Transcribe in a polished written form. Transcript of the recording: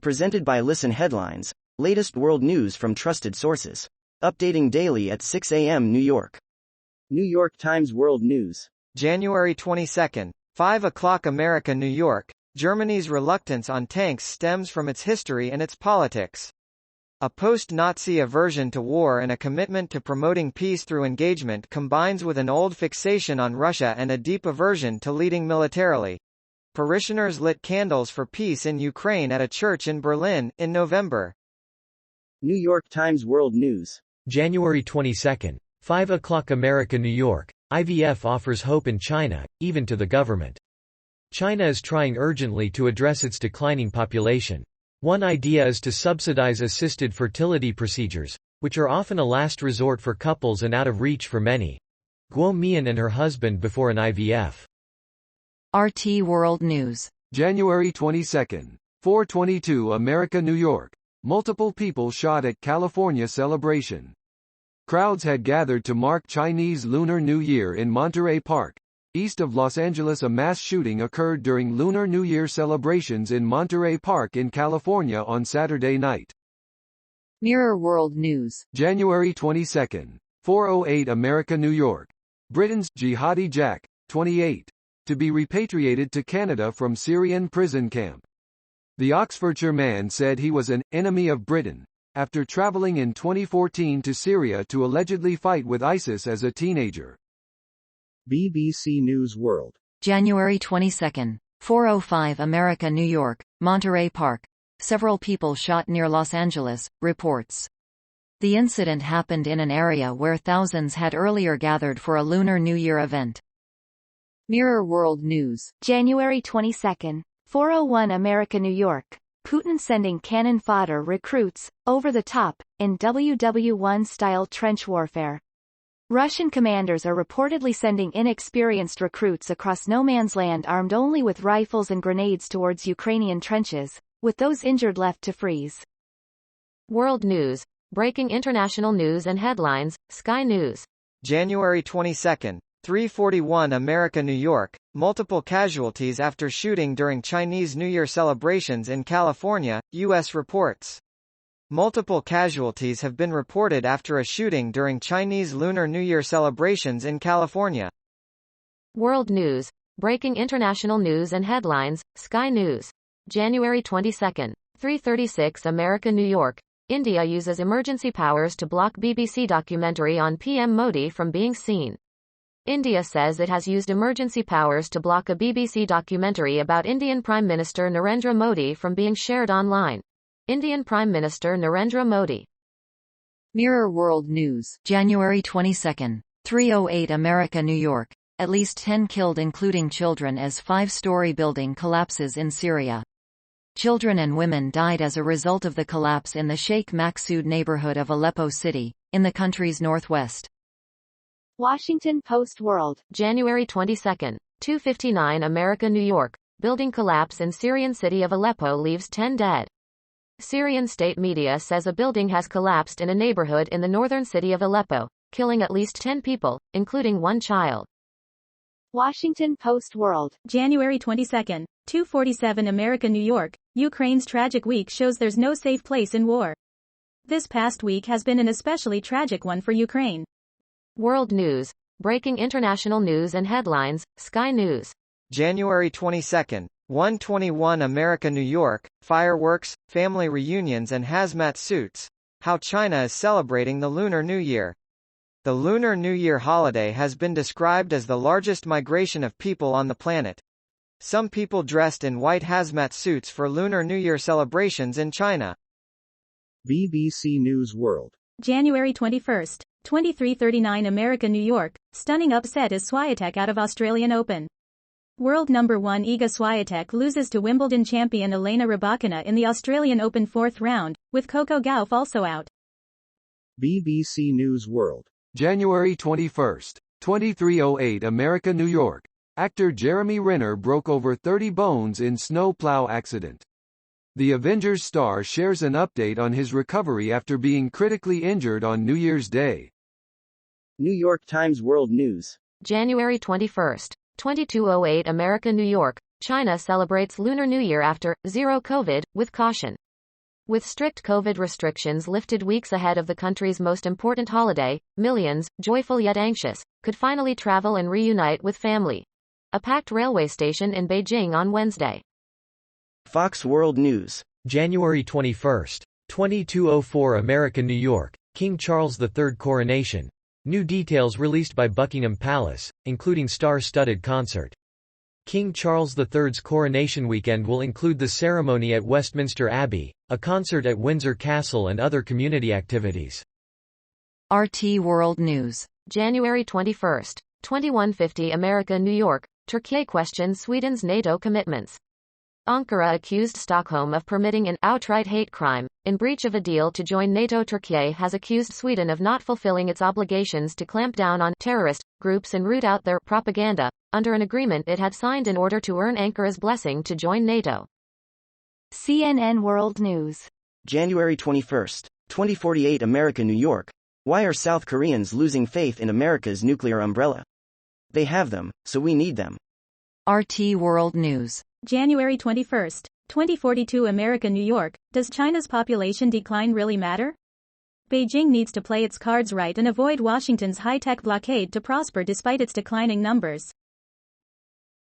Presented by Listen Headlines, latest world news from trusted sources. Updating daily at 6 a.m. New York. New York Times World News. January 22, 5 o'clock America, New York. Germany's reluctance on tanks stems from its history and its politics. A post-Nazi aversion to war and a commitment to promoting peace through engagement combines with an old fixation on Russia and a deep aversion to leading militarily. Parishioners lit candles for peace in Ukraine at a church in Berlin, in November. New York Times World News. January 22, 5 o'clock America, New York. IVF offers hope in China, even to the government. China is trying urgently to address its declining population. One idea is to subsidize assisted fertility procedures, which are often a last resort for couples and out of reach for many. Guo Mian and her husband before an IVF. RT World News. January 22, 4:22 America, New York. Multiple people shot at California celebration. Crowds had gathered to mark Chinese Lunar New Year in Monterey Park, east of Los Angeles. A mass shooting occurred during Lunar New Year celebrations in Monterey Park in California on Saturday night. Mirror World News. January 22, 4:08 America, New York. Britain's Jihadi Jack, 28, to be repatriated to Canada from Syrian prison camp. The Oxfordshire man said he was an enemy of Britain after traveling in 2014 to Syria to allegedly fight with ISIS as a teenager. BBC News World. January 22, 4:05 America, New York. Monterey Park. Several people shot near Los Angeles, reports. The incident happened in an area where thousands had earlier gathered for a Lunar New Year event. Mirror World News. January 22, 4:01 America, New York. Putin sending cannon fodder recruits, over the top, in WW1-style trench warfare. Russian commanders are reportedly sending inexperienced recruits across no man's land armed only with rifles and grenades towards Ukrainian trenches, with those injured left to freeze. World News. Breaking international news and headlines, Sky News. January 22, 3:41 America, New York. Multiple casualties after shooting during Chinese New Year celebrations in California, U.S. reports. Multiple casualties have been reported after a shooting during Chinese Lunar New Year celebrations in California. World News. Breaking international news and headlines, Sky News. January 22, 3:36 America, New York. India uses emergency powers to block BBC documentary on PM Modi from being seen. India says it has used emergency powers to block a BBC documentary about Indian Prime Minister Narendra Modi from being shared online. Indian Prime Minister Narendra Modi. Mirror World News. January 22, 3:08 America, New York. At least 10 killed including children as five-story building collapses in Syria. Children and women died as a result of the collapse in the Sheikh Maqsood neighborhood of Aleppo City, in the country's northwest. Washington Post World. January 22, 2:59 America, New York. Building collapse in Syrian city of Aleppo leaves 10 dead. Syrian state media says a building has collapsed in a neighborhood in the northern city of Aleppo, killing at least 10 people, including one child. Washington Post World. January 22, 2:47 America, New York. Ukraine's tragic week shows there's no safe place in war. This past week has been an especially tragic one for Ukraine. World News. Breaking international news and headlines, Sky News. January 22, 1:21 America, New York. Fireworks, family reunions and hazmat suits. How China is celebrating the Lunar New Year. The Lunar New Year holiday has been described as the largest migration of people on the planet. Some people dressed in white hazmat suits for Lunar New Year celebrations in China. BBC News World. January 21, 23:39 America, New York. Stunning upset as Swiatek out of Australian Open. World number 1 Iga Swiatek loses to Wimbledon champion Elena Rybakina in the Australian Open fourth round, with Coco Gauff also out. BBC News World. January 21, 23:08 America, New York. Actor Jeremy Renner broke over 30 bones in snowplow accident. The Avengers star shares an update on his recovery after being critically injured on New Year's Day. New York Times World News. January 21, 22:08 America, New York. China celebrates Lunar New Year after zero COVID, with caution. With strict COVID restrictions lifted weeks ahead of the country's most important holiday, millions, joyful yet anxious, could finally travel and reunite with family. A packed railway station in Beijing on Wednesday. Fox World News. January 21, 2204 America, New York, King Charles III coronation. New details released by Buckingham Palace, including star-studded concert. King Charles III's coronation weekend will include the ceremony at Westminster Abbey, a concert at Windsor Castle and other community activities. RT World News. January 21, 2150 America, New York, Turkey questions Sweden's NATO commitments. Ankara accused Stockholm of permitting an outright hate crime, in breach of a deal to join NATO. Turkey has accused Sweden of not fulfilling its obligations to clamp down on terrorist groups and root out their propaganda, under an agreement it had signed in order to earn Ankara's blessing to join NATO. CNN World News. January 21, 2048 America, New York. Why are South Koreans losing faith in America's nuclear umbrella? They have them, so we need them. RT World News. January 21, 2042 America, New York. Does China's population decline really matter? Beijing needs to play its cards right and avoid Washington's high-tech blockade to prosper despite its declining numbers.